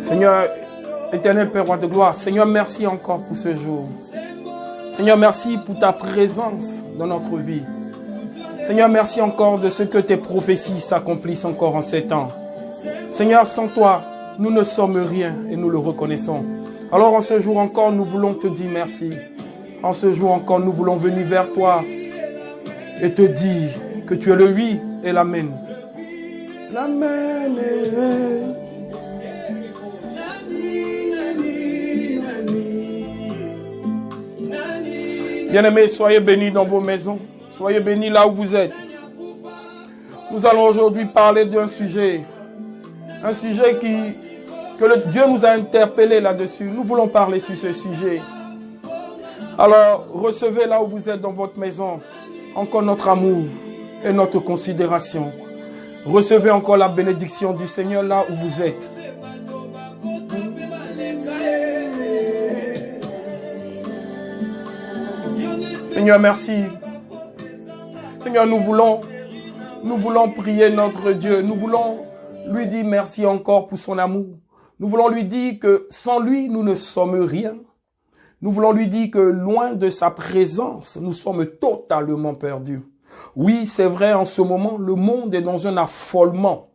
Seigneur, éternel Père, roi de gloire, Seigneur, merci encore pour ce jour. Seigneur, merci pour ta présence dans notre vie. Seigneur, merci encore de ce que tes prophéties s'accomplissent encore en ces temps. Seigneur, sans toi, nous ne sommes rien et nous le reconnaissons. Alors en ce jour encore, nous voulons te dire merci. En ce jour encore, nous voulons venir vers toi et te dire que tu es le oui et l'amen. L'amen. Bien-aimés, soyez bénis dans vos maisons. Soyez bénis là où vous êtes. Nous allons aujourd'hui parler d'un sujet. Un sujet que Dieu nous a interpellés là-dessus. Nous voulons parler sur ce sujet. Alors, recevez là où vous êtes dans votre maison encore notre amour et notre considération. Recevez encore la bénédiction du Seigneur là où vous êtes. Seigneur, merci. Seigneur, nous voulons prier notre Dieu. Nous voulons lui dire merci encore pour son amour. Nous voulons lui dire que sans lui, nous ne sommes rien. Nous voulons lui dire que loin de sa présence, nous sommes totalement perdus. Oui, c'est vrai, en ce moment, le monde est dans un affolement.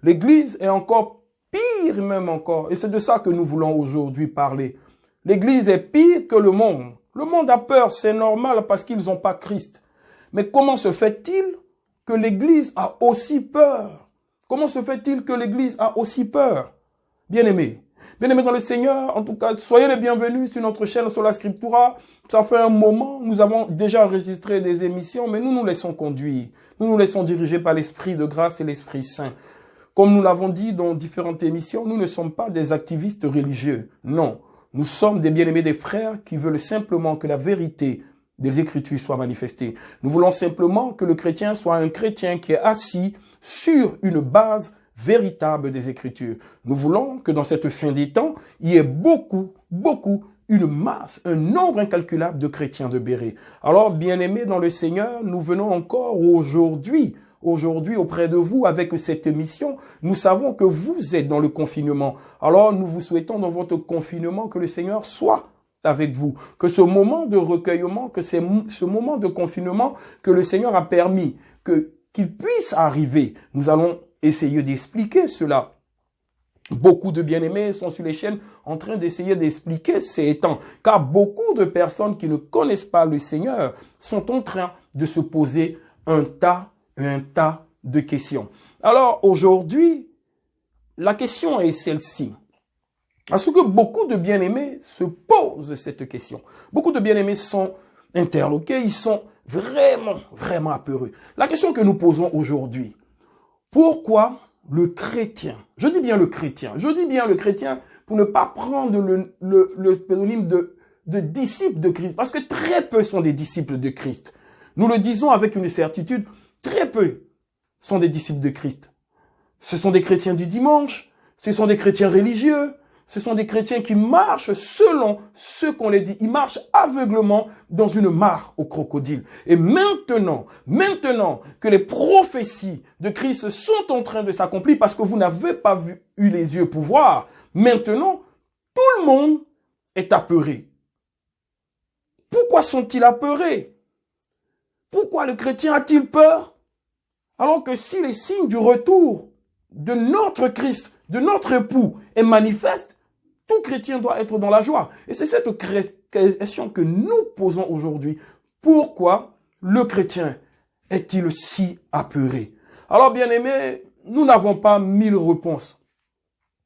L'Église est encore pire même encore. Et c'est de ça que nous voulons aujourd'hui parler. L'Église est pire que le monde. Le monde a peur, c'est normal parce qu'ils n'ont pas Christ. Mais comment se fait-il que l'Église a aussi peur? Comment se fait-il que l'Église a aussi peur? Bien-aimés dans le Seigneur, en tout cas, soyez les bienvenus sur notre chaîne Sola Scriptura. Ça fait un moment, nous avons déjà enregistré des émissions, mais nous nous laissons conduire. Nous nous laissons diriger par l'Esprit de grâce et l'Esprit Saint. Comme nous l'avons dit dans différentes émissions, nous ne sommes pas des activistes religieux. Non, nous sommes des bien-aimés, des frères qui veulent simplement que la vérité des Écritures soit manifestée. Nous voulons simplement que le chrétien soit un chrétien qui est assis sur une base véritable des Écritures. Nous voulons que dans cette fin des temps, il y ait beaucoup, une masse, un nombre incalculable de chrétiens de Béret. Alors, bien-aimés dans le Seigneur, nous venons encore aujourd'hui auprès de vous avec cette émission. Nous savons que vous êtes dans le confinement. Alors, nous vous souhaitons dans votre confinement que le Seigneur soit avec vous. Que ce moment de recueillement, que ce moment de confinement que le Seigneur a permis qu'il puisse arriver. Nous allons essayer d'expliquer cela. Beaucoup de bien-aimés sont sur les chaînes en train d'essayer d'expliquer ces temps. Car beaucoup de personnes qui ne connaissent pas le Seigneur sont en train de se poser un tas de questions. Alors aujourd'hui, la question est celle-ci. Parce que beaucoup de bien-aimés se posent cette question. Beaucoup de bien-aimés sont interloqués, ils sont vraiment apeureux. La question que nous posons aujourd'hui, pourquoi le chrétien, je dis bien le chrétien pour ne pas prendre le pseudonyme de disciple de Christ, parce que très peu sont des disciples de Christ. Nous le disons avec une certitude, très peu sont des disciples de Christ. Ce sont des chrétiens du dimanche, ce sont des chrétiens religieux, ce sont des chrétiens qui marchent selon ce qu'on les dit. Ils marchent aveuglement dans une mare au crocodile. Et maintenant que les prophéties de Christ sont en train de s'accomplir parce que vous n'avez pas eu les yeux pour voir, maintenant, tout le monde est apeuré. Pourquoi sont-ils apeurés? Pourquoi le chrétien a-t-il peur? Alors que si les signes du retour de notre Christ, de notre époux, est manifeste, tout chrétien doit être dans la joie. Et c'est cette question que nous posons aujourd'hui. Pourquoi le chrétien est-il si apeuré? Alors, bien-aimés, nous n'avons pas 1000 réponses.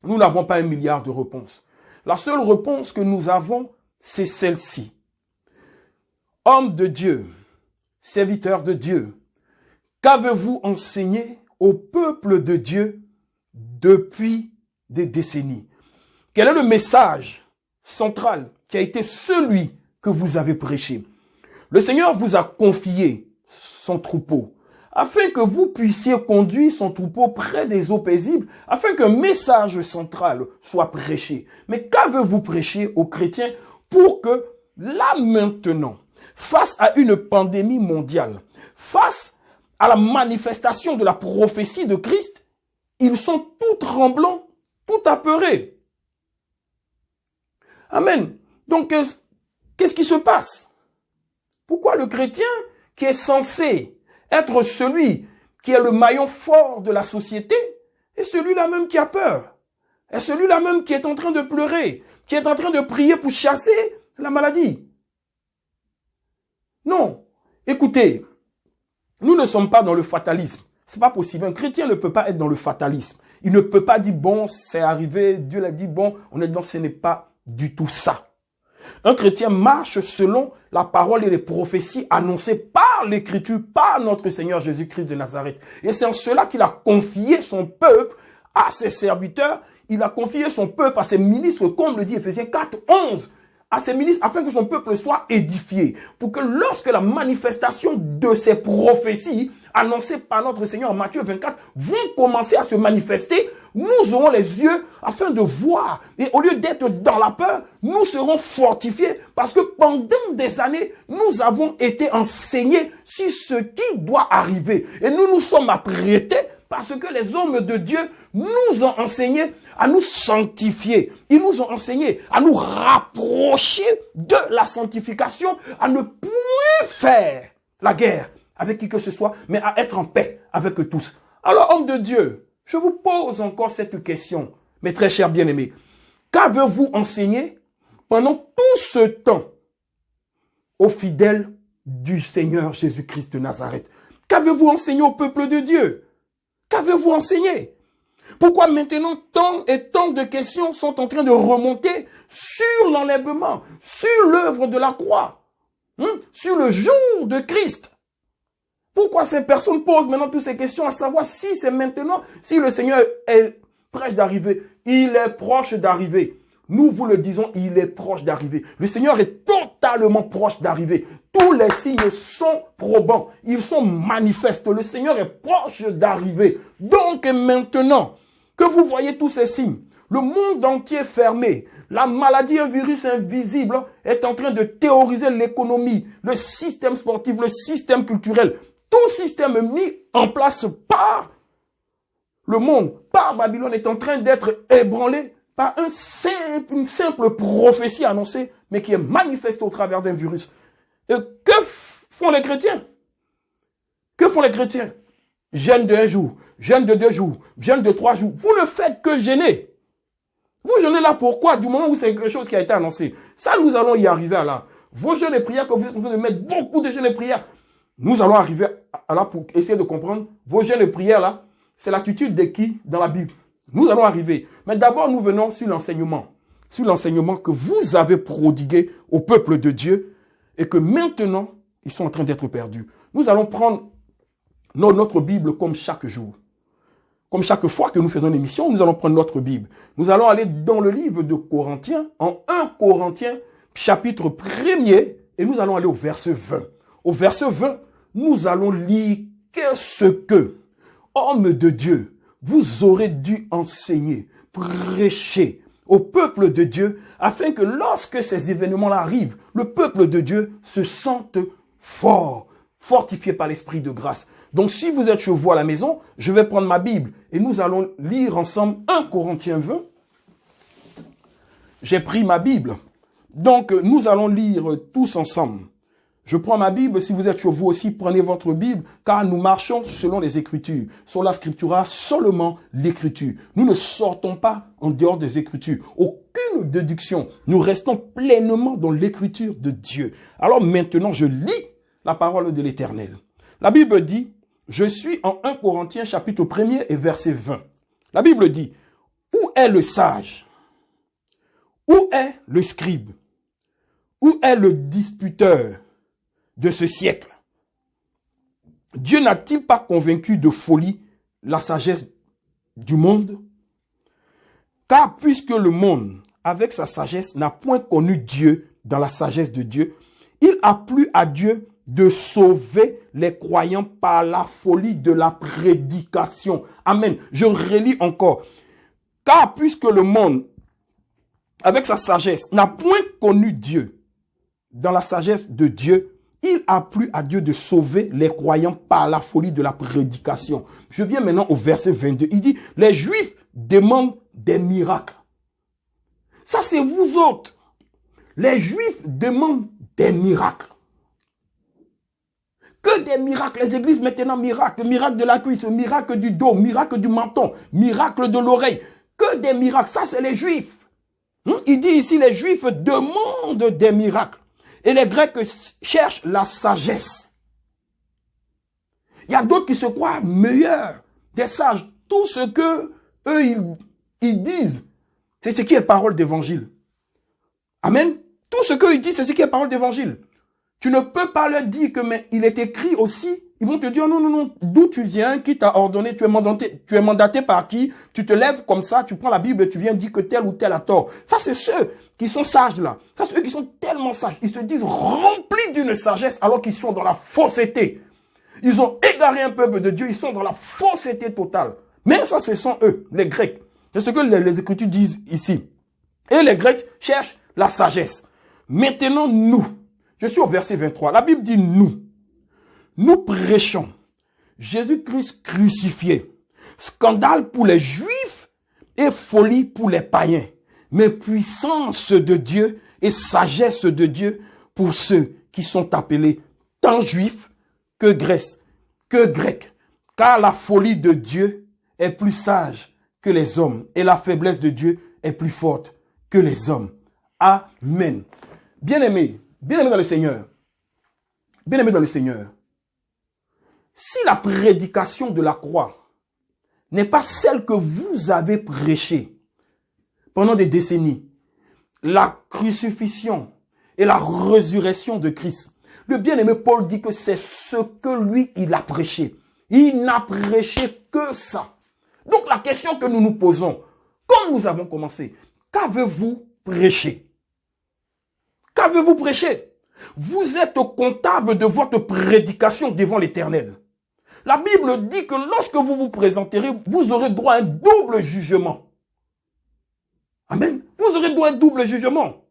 Nous n'avons pas 1 milliard de réponses. La seule réponse que nous avons, c'est celle-ci. Homme de Dieu, serviteur de Dieu, qu'avez-vous enseigné au peuple de Dieu depuis des décennies? Quel est le message central qui a été celui que vous avez prêché? Le Seigneur vous a confié son troupeau afin que vous puissiez conduire son troupeau près des eaux paisibles, afin qu'un message central soit prêché. Mais qu'avez-vous prêché aux chrétiens pour que là maintenant, face à une pandémie mondiale, face à la manifestation de la prophétie de Christ, ils sont tout tremblants, tout apeurés. Amen. Donc, qu'est-ce qui se passe? Pourquoi le chrétien qui est censé être celui qui est le maillon fort de la société est celui-là même qui a peur? Est celui-là même qui est en train de pleurer, qui est en train de prier pour chasser la maladie? Non. Écoutez, nous ne sommes pas dans le fatalisme. C'est pas possible. Un chrétien ne peut pas être dans le fatalisme. Il ne peut pas dire, bon, c'est arrivé, Dieu l'a dit, bon, on est dans, ce n'est pas du tout ça. Un chrétien marche selon la parole et les prophéties annoncées par l'Écriture, par notre Seigneur Jésus-Christ de Nazareth. Et c'est en cela qu'il a confié son peuple à ses serviteurs. Il a confié son peuple à ses ministres, comme le dit Éphésiens 4, 11. À ses ministres, afin que son peuple soit édifié, pour que lorsque la manifestation de ces prophéties annoncées par notre Seigneur en Matthieu 24 vont commencer à se manifester, nous aurons les yeux afin de voir. Et au lieu d'être dans la peur, nous serons fortifiés, parce que pendant des années, nous avons été enseignés sur ce qui doit arriver. Et nous nous sommes apprêtés, parce que les hommes de Dieu nous ont enseigné à nous sanctifier. Ils nous ont enseigné à nous rapprocher de la sanctification, à ne point faire la guerre avec qui que ce soit, mais à être en paix avec tous. Alors, homme de Dieu, je vous pose encore cette question, mes très chers bien-aimés. Qu'avez-vous enseigné pendant tout ce temps aux fidèles du Seigneur Jésus-Christ de Nazareth? Qu'avez-vous enseigné au peuple de Dieu? Qu'avez-vous enseigné? Pourquoi maintenant tant et tant de questions sont en train de remonter sur l'enlèvement, sur l'œuvre de la croix, sur le jour de Christ? Pourquoi ces personnes posent maintenant toutes ces questions, à savoir si c'est maintenant, si le Seigneur est proche d'arriver? Il est proche d'arriver. Nous vous le disons, il est proche d'arriver. Le Seigneur est totalement proche d'arriver. Tous les signes sont probants. Ils sont manifestes. Le Seigneur est proche d'arriver. Donc maintenant que vous voyez tous ces signes, le monde entier fermé, la maladie, un virus invisible est en train de théoriser l'économie, le système sportif, le système culturel. Tout système mis en place par le monde, par Babylone, est en train d'être ébranlé par une simple prophétie annoncée, mais qui est manifestée au travers d'un virus. Et que font les chrétiens? Que font les chrétiens? Jeûne de 1 jour, jeûne de 2 jours, jeûne de 3 jours. Vous ne faites que jeûner. Vous jeûnez là pourquoi? Du moment où c'est quelque chose qui a été annoncé. Ça, nous allons y arriver à là. Vos jeûnes et prières, que vous êtes en train de mettre beaucoup de jeûnes et prières, nous allons arriver à là pour essayer de comprendre. Vos jeûnes et prières là, c'est l'attitude de qui dans la Bible? Nous allons arriver. Mais d'abord, nous venons sur l'enseignement. Sur l'enseignement que vous avez prodigué au peuple de Dieu et que maintenant, ils sont en train d'être perdus. Nous allons prendre notre Bible comme chaque jour. Comme chaque fois que nous faisons une émission, nous allons prendre notre Bible. Nous allons aller dans le livre de Corinthiens, en 1 Corinthiens, chapitre 1er, et nous allons aller au verset 20. Au verset 20, nous allons lire qu'est-ce que, homme de Dieu, vous aurez dû enseigner, prêcher au peuple de Dieu, afin que lorsque ces événements-là arrivent, le peuple de Dieu se sente fort, fortifié par l'Esprit de grâce. Donc si vous êtes chez vous à la maison, je vais prendre ma Bible et nous allons lire ensemble 1 Corinthiens 20. J'ai pris ma Bible. Donc nous allons lire tous ensemble. Je prends ma Bible, si vous êtes chez vous aussi, prenez votre Bible, car nous marchons selon les Écritures. Sola Scriptura, seulement l'Écriture. Nous ne sortons pas en dehors des Écritures. Aucune déduction. Nous restons pleinement dans l'Écriture de Dieu. Alors maintenant, je lis la parole de l'Éternel. La Bible dit, je suis en 1 Corinthiens chapitre 1er et verset 20. La Bible dit, où est le sage? Où est le scribe? Où est le disputeur de ce siècle? Dieu n'a-t-il pas convaincu de folie la sagesse du monde? Car puisque le monde, avec sa sagesse, n'a point connu Dieu dans la sagesse de Dieu, il a plu à Dieu de sauver les croyants par la folie de la prédication. Amen. Je relis encore. Car puisque le monde, avec sa sagesse, n'a point connu Dieu dans la sagesse de Dieu, il a plu à Dieu de sauver les croyants par la folie de la prédication. Je viens maintenant au verset 22. Il dit, les Juifs demandent des miracles. Ça, c'est vous autres. Les Juifs demandent des miracles. Que des miracles. Les églises maintenant, miracles. Miracle de la cuisse, miracle du dos, miracle du menton, miracle de l'oreille. Que des miracles. Ça, c'est les Juifs. Il dit ici, les Juifs demandent des miracles. Et les Grecs cherchent la sagesse. Il y a d'autres qui se croient meilleurs, des sages. Tout ce que eux, ils disent, c'est ce qui est parole d'évangile. Amen. Tout ce qu'ils disent, c'est ce qui est parole d'évangile. Tu ne peux pas leur dire que, mais il est écrit aussi. Ils vont te dire, non, non, non, d'où tu viens, qui t'a ordonné, tu es mandaté par qui, tu te lèves comme ça, tu prends la Bible et tu viens dire que tel ou tel a tort. Ça, c'est ceux qui sont sages là. Ça, c'est ceux qui sont tellement sages. Ils se disent remplis d'une sagesse alors qu'ils sont dans la fausseté. Ils ont égaré un peuple de Dieu, ils sont dans la fausseté totale. Mais ça, ce sont eux, les Grecs. C'est ce que les Écritures disent ici. Et les Grecs cherchent la sagesse. Maintenant, nous, je suis au verset 23. La Bible dit nous. Nous prêchons Jésus-Christ crucifié. Scandale pour les Juifs et folie pour les païens. Mais puissance de Dieu et sagesse de Dieu pour ceux qui sont appelés tant Juifs que Grecs. Car la folie de Dieu est plus sage que les hommes et la faiblesse de Dieu est plus forte que les hommes. Amen. Bien-aimés dans le Seigneur, bien-aimés dans le Seigneur, si la prédication de la croix n'est pas celle que vous avez prêchée pendant des décennies, la crucifixion et la résurrection de Christ, le bien-aimé Paul dit que c'est ce que lui, il a prêché. Il n'a prêché que ça. Donc la question que nous nous posons, comme nous avons commencé, qu'avez-vous prêché? Qu'avez-vous prêché? Vous êtes comptable de votre prédication devant l'Éternel. La Bible dit que lorsque vous vous présenterez, vous aurez droit à un double jugement. Amen. Vous aurez droit à un double jugement.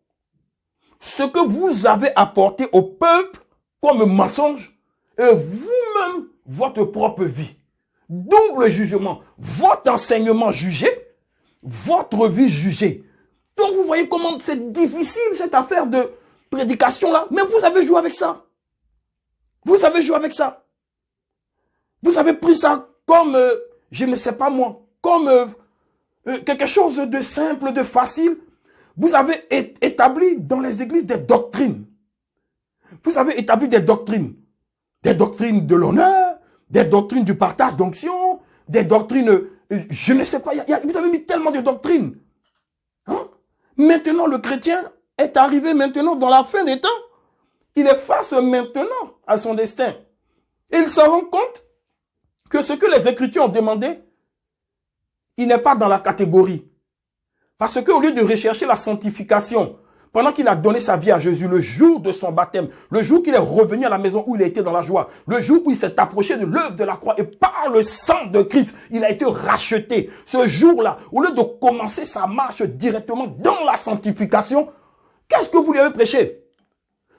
Ce que vous avez apporté au peuple comme mensonge, et vous-même, votre propre vie. Double jugement. Votre enseignement jugé, votre vie jugée. Donc vous voyez comment c'est difficile cette affaire de prédication-là. Mais vous avez joué avec ça. Vous avez joué avec ça. Vous avez pris ça comme, je ne sais pas moi, comme quelque chose de simple, de facile. Vous avez établi dans les églises des doctrines. Vous avez établi des doctrines. Des doctrines de l'honneur, des doctrines du partage d'onction, des doctrines, je ne sais pas, vous avez mis tellement de doctrines. Hein? Maintenant, le chrétien est arrivé maintenant dans la fin des temps. Il est face maintenant à son destin. Et il se rend compte que ce que les Écritures ont demandé, il n'est pas dans la catégorie. Parce qu'au lieu de rechercher la sanctification, pendant qu'il a donné sa vie à Jésus, le jour de son baptême, le jour qu'il est revenu à la maison où il a été dans la joie, le jour où il s'est approché de l'œuvre de la croix et par le sang de Christ, il a été racheté. Ce jour-là, au lieu de commencer sa marche directement dans la sanctification, qu'est-ce que vous lui avez prêché?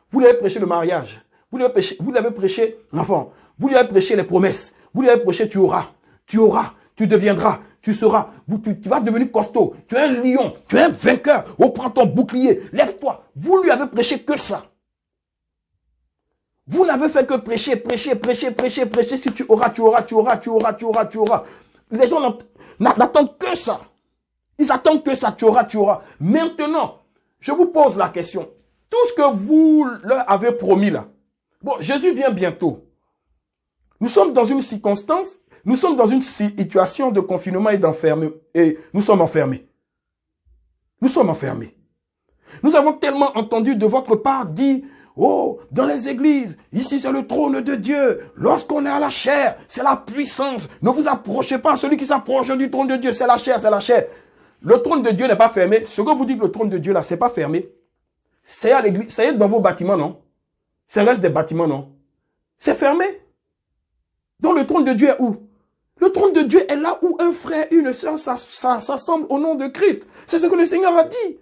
Vous lui avez prêché le mariage. Vous lui avez prêché l'enfant. Vous lui avez prêché les promesses. Vous lui avez prêché tu auras, tu deviendras, tu seras, tu vas devenir costaud. Tu es un lion, tu es un vainqueur. Oh, prends ton bouclier, lève-toi. Vous lui avez prêché que ça. Vous n'avez fait que prêcher. Si tu auras. Les gens n'attendent que ça. Ils attendent que ça, tu auras. Maintenant, je vous pose la question. Tout ce que vous leur avez promis là. Bon, Jésus vient bientôt. Nous sommes dans une circonstance, nous sommes dans une situation de confinement et nous sommes enfermés. Nous sommes enfermés. Nous avons tellement entendu de votre part dire, oh, dans les églises, ici c'est le trône de Dieu. Lorsqu'on est à la chair, c'est la puissance. Ne vous approchez pas, celui qui s'approche du trône de Dieu, c'est la chair, c'est la chair. Le trône de Dieu n'est pas fermé. Ce que vous dites, le trône de Dieu là, c'est pas fermé. C'est à l'église, c'est dans vos bâtiments, non? Ça reste des bâtiments, non? C'est fermé. Donc le trône de Dieu est où? Le trône de Dieu est là où un frère et une sœur s'assemblent au nom de Christ. C'est ce que le Seigneur a dit.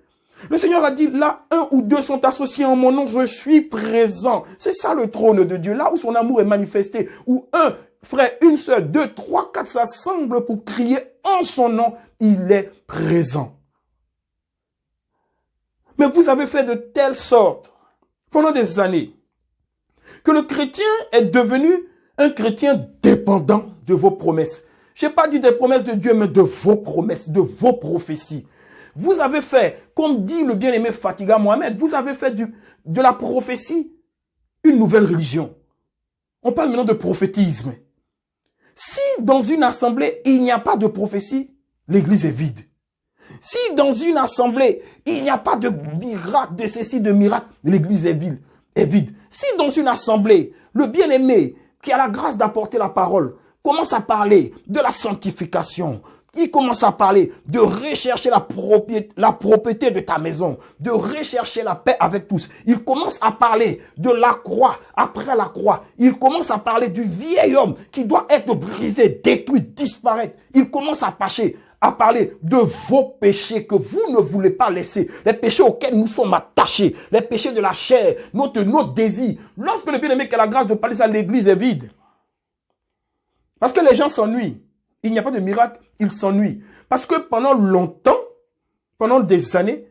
Le Seigneur a dit, là, 1 ou 2 sont associés en mon nom, je suis présent. C'est ça le trône de Dieu, là où son amour est manifesté. Où un frère, une sœur, 2, 3, 4 s'assemblent pour crier en son nom, il est présent. Mais vous avez fait de telle sorte, pendant des années, que le chrétien est devenu un chrétien dépendant de vos promesses. Je n'ai pas dit des promesses de Dieu, mais de vos promesses, de vos prophéties. Vous avez fait, comme dit le bien-aimé Fatiga Mohamed, vous avez fait de la prophétie une nouvelle religion. On parle maintenant de prophétisme. Si dans une assemblée, il n'y a pas de prophétie, l'église est vide. Si dans une assemblée, il n'y a pas de miracle, de ceci, de miracle, l'église est vide. Si dans une assemblée, le bien-aimé qui a la grâce d'apporter la parole commence à parler de la sanctification, il commence à parler de rechercher la propriété de ta maison, de rechercher la paix avec tous. Il commence à parler de la croix, après la croix. Il commence à parler du vieil homme qui doit être brisé, détruit, disparaître. Il commence à parler de vos péchés que vous ne voulez pas laisser, les péchés auxquels nous sommes attachés, les péchés de la chair, nos désirs. Lorsque le bien-aimé qui a la grâce de parler ça, l'église est vide. Parce que les gens s'ennuient. Il n'y a pas de miracle, ils s'ennuient. Parce que pendant longtemps, pendant des années,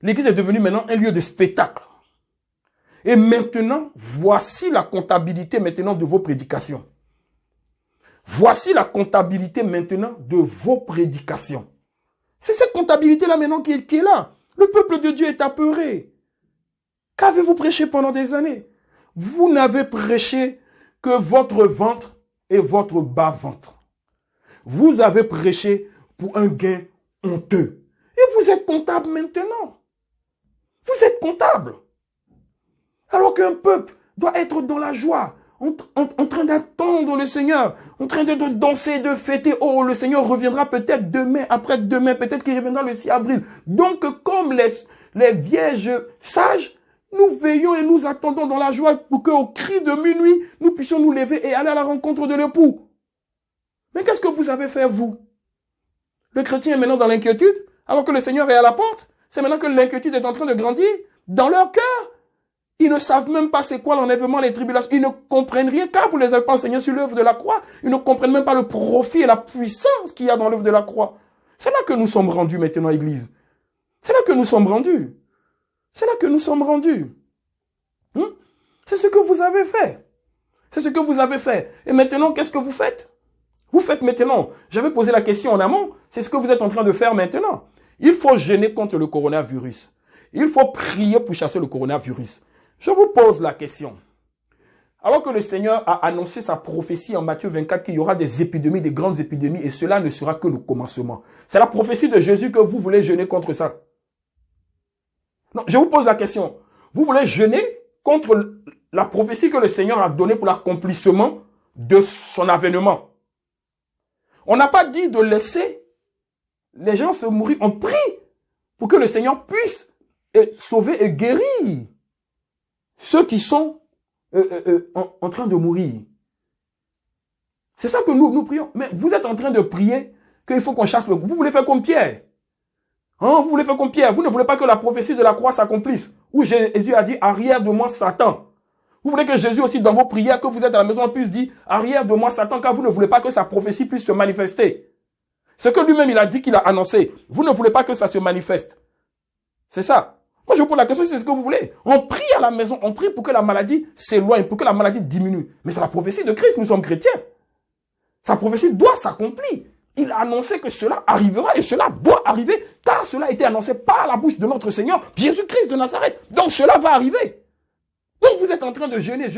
l'église est devenue maintenant un lieu de spectacle. Et maintenant, voici la comptabilité maintenant de vos prédications. Voici la comptabilité maintenant de vos prédications. C'est cette comptabilité-là maintenant qui est là. Le peuple de Dieu est apeuré. Qu'avez-vous prêché pendant des années? Vous n'avez prêché que votre ventre et votre bas-ventre. Vous avez prêché pour un gain honteux. Et vous êtes comptable maintenant. Vous êtes comptable. Alors qu'un peuple doit être dans la joie, en train d'attendre le Seigneur, en train de danser, de fêter. Oh, le Seigneur reviendra peut-être demain, après-demain, peut-être qu'il reviendra le 6 avril. Donc, comme les vierges sages, nous veillons et nous attendons dans la joie pour qu'au cri de minuit, nous puissions nous lever et aller à la rencontre de l'époux. Mais qu'est-ce que vous avez fait, vous? Le chrétien est maintenant dans l'inquiétude, alors que le Seigneur est à la porte. C'est maintenant que l'inquiétude est en train de grandir dans leur cœur. Ils ne savent même pas c'est quoi l'enlèvement, les tribulations. Ils ne comprennent rien car vous ne les avez pas enseignés sur l'œuvre de la croix. Ils ne comprennent même pas le profit et la puissance qu'il y a dans l'œuvre de la croix. C'est là que nous sommes rendus maintenant, Église. C'est là que nous sommes rendus. C'est là que nous sommes rendus. C'est ce que vous avez fait. C'est ce que vous avez fait. Et maintenant, qu'est-ce que vous faites? Vous faites maintenant. J'avais posé la question en amont. C'est ce que vous êtes en train de faire maintenant. Il faut jeûner contre le coronavirus. Il faut prier pour chasser le coronavirus. Je vous pose la question. Alors que le Seigneur a annoncé sa prophétie en Matthieu 24 qu'il y aura des épidémies, des grandes épidémies, et cela ne sera que le commencement. C'est la prophétie de Jésus que vous voulez jeûner contre ça. Non, je vous pose la question. Vous voulez jeûner contre la prophétie que le Seigneur a donnée pour l'accomplissement de son avènement. On n'a pas dit de laisser les gens se mourir. On prie pour que le Seigneur puisse sauver et guérir ceux qui sont en train de mourir. C'est ça que nous prions. Mais vous êtes en train de prier qu'il faut qu'on chasse le... Vous voulez faire comme Pierre. Vous voulez faire comme Pierre. Vous ne voulez pas que la prophétie de la croix s'accomplisse. Où Jésus a dit, arrière de moi Satan. Vous voulez que Jésus aussi dans vos prières, que vous êtes à la maison, puisse dire, arrière de moi Satan, car vous ne voulez pas que sa prophétie puisse se manifester. Ce que lui-même il a dit, qu'il a annoncé. Vous ne voulez pas que ça se manifeste. C'est ça. Moi, je vous pose la question, c'est ce que vous voulez. On prie à la maison, on prie pour que la maladie s'éloigne, pour que la maladie diminue. Mais c'est la prophétie de Christ, nous sommes chrétiens. Sa prophétie doit s'accomplir. Il a annoncé que cela arrivera et cela doit arriver, car cela a été annoncé par la bouche de notre Seigneur, Jésus-Christ de Nazareth. Donc cela va arriver. Donc vous êtes en train de jeûner.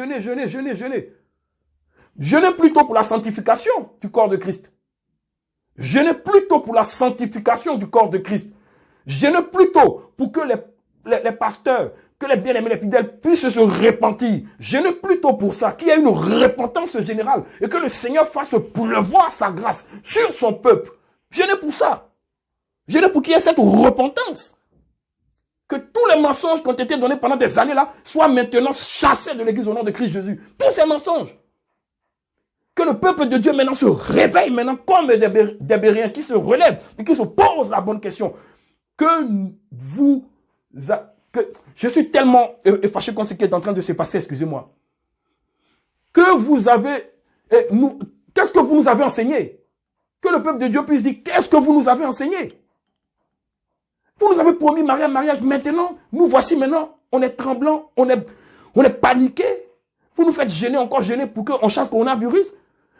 Jeûnez plutôt pour la sanctification du corps de Christ. Jeûnez plutôt pour la sanctification du corps de Christ. Jeûnez plutôt pour que les pasteurs, que les bien-aimés, les fidèles puissent se repentir. Jeûnez plutôt pour ça, qu'il y ait une repentance générale et que le Seigneur fasse pleuvoir sa grâce sur son peuple. Jeûnez pour ça. Jeûnez pour qu'il y ait cette repentance. Que tous les mensonges qui ont été donnés pendant des années là soient maintenant chassés de l'église au nom de Christ Jésus. Tous ces mensonges. Que le peuple de Dieu maintenant se réveille maintenant comme des Béréens qui se relèvent et qui se posent la bonne question. Que vous je suis tellement fâché contre ce qui est en train de se passer, excusez-moi, que vous avez, qu'est-ce que vous nous avez enseigné? Que le peuple de Dieu puisse dire, qu'est-ce que vous nous avez enseigné? Vous nous avez promis mariage, maintenant, nous voici maintenant, on est tremblant, on est paniqué. Vous nous faites gêner, encore gêner pour qu'on chasse coronavirus.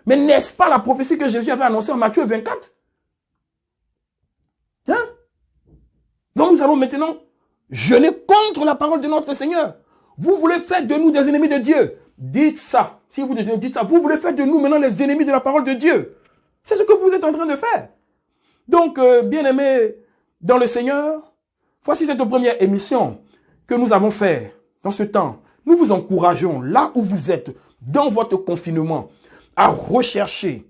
Mais n'est-ce pas la prophétie que Jésus avait annoncée en Matthieu 24? Hein? Donc nous allons maintenant jeûner contre la parole de notre Seigneur. Vous voulez faire de nous des ennemis de Dieu. Dites ça. Si vous dites ça, vous voulez faire de nous maintenant les ennemis de la parole de Dieu. C'est ce que vous êtes en train de faire. Donc, bien-aimés dans le Seigneur, voici cette première émission que nous avons faite dans ce temps. Nous vous encourageons, là où vous êtes, dans votre confinement, à rechercher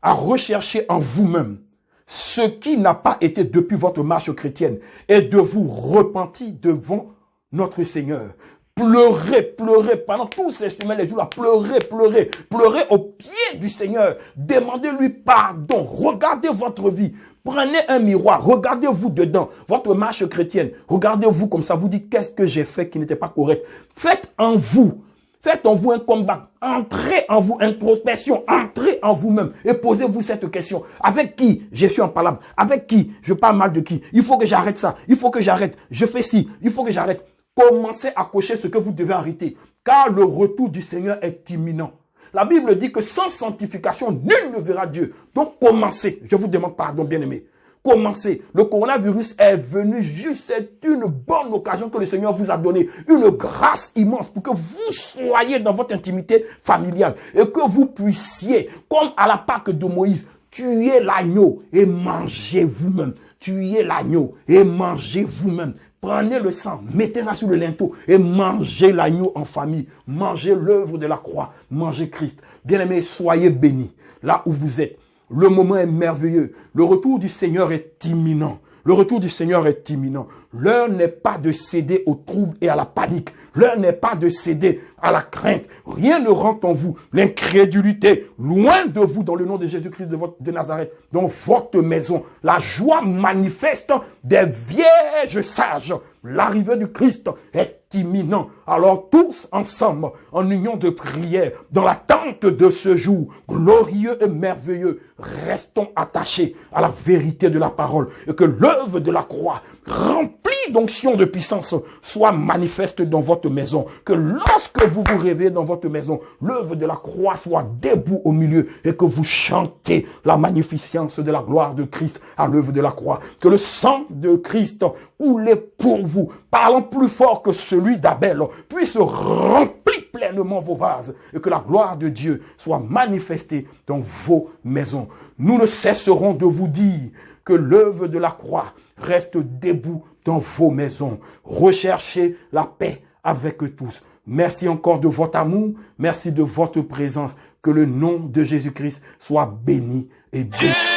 en vous-même ce qui n'a pas été depuis votre marche chrétienne et de vous repentir devant notre Seigneur. Pleurez pendant tous ces semaines, les jours là, pleurez au pied du Seigneur. Demandez-lui pardon. Regardez votre vie. Prenez un miroir, regardez-vous dedans, votre marche chrétienne. Regardez-vous comme ça, vous dites qu'est-ce que j'ai fait qui n'était pas correct. Faites en vous un combat. Entrez en vous, introspection. Entrez en vous-même et posez-vous cette question. Avec qui je suis en palabre? Avec qui je parle mal de qui? Il faut que j'arrête ça. Il faut que j'arrête. Je fais ci. Il faut que j'arrête. Commencez à cocher ce que vous devez arrêter. Car le retour du Seigneur est imminent. La Bible dit que sans sanctification, nul ne verra Dieu. Donc commencez. Je vous demande pardon, bien-aimés. Commencez. Le coronavirus est venu juste. C'est une bonne occasion que le Seigneur vous a donnée. Une grâce immense pour que vous soyez dans votre intimité familiale. Et que vous puissiez, comme à la Pâque de Moïse, tuer l'agneau et mangez vous-même. Tuez l'agneau et mangez vous-même. Prenez le sang, mettez ça sur le linteau et mangez l'agneau en famille. Mangez l'œuvre de la croix. Mangez Christ. Bien-aimés, soyez bénis là où vous êtes. Le moment est merveilleux. Le retour du Seigneur est imminent. Le retour du Seigneur est imminent. L'heure n'est pas de céder au trouble et à la panique. L'heure n'est pas de céder à la crainte. Rien ne rentre en vous. L'incrédulité, loin de vous, dans le nom de Jésus-Christ de Nazareth, dans votre maison. La joie manifeste des vierges sages. L'arrivée du Christ est imminent. Alors tous ensemble, en union de prière, dans l'attente de ce jour glorieux et merveilleux, restons attachés à la vérité de la parole et que l'œuvre de la croix, remplie d'onction de puissance, soit manifeste dans votre maison. Que lorsque vous vous réveillez dans votre maison, l'œuvre de la croix soit debout au milieu et que vous chantez la magnificence de la gloire de Christ à l'œuvre de la croix. Que le sang de Christ coulé pour vous, parlant plus fort que celui d'Abel, puisse remplir pleinement vos vases et que la gloire de Dieu soit manifestée dans vos maisons. Nous ne cesserons de vous dire que l'œuvre de la croix reste debout dans vos maisons. Recherchez la paix avec tous. Merci encore de votre amour. Merci de votre présence. Que le nom de Jésus-Christ soit béni et béni.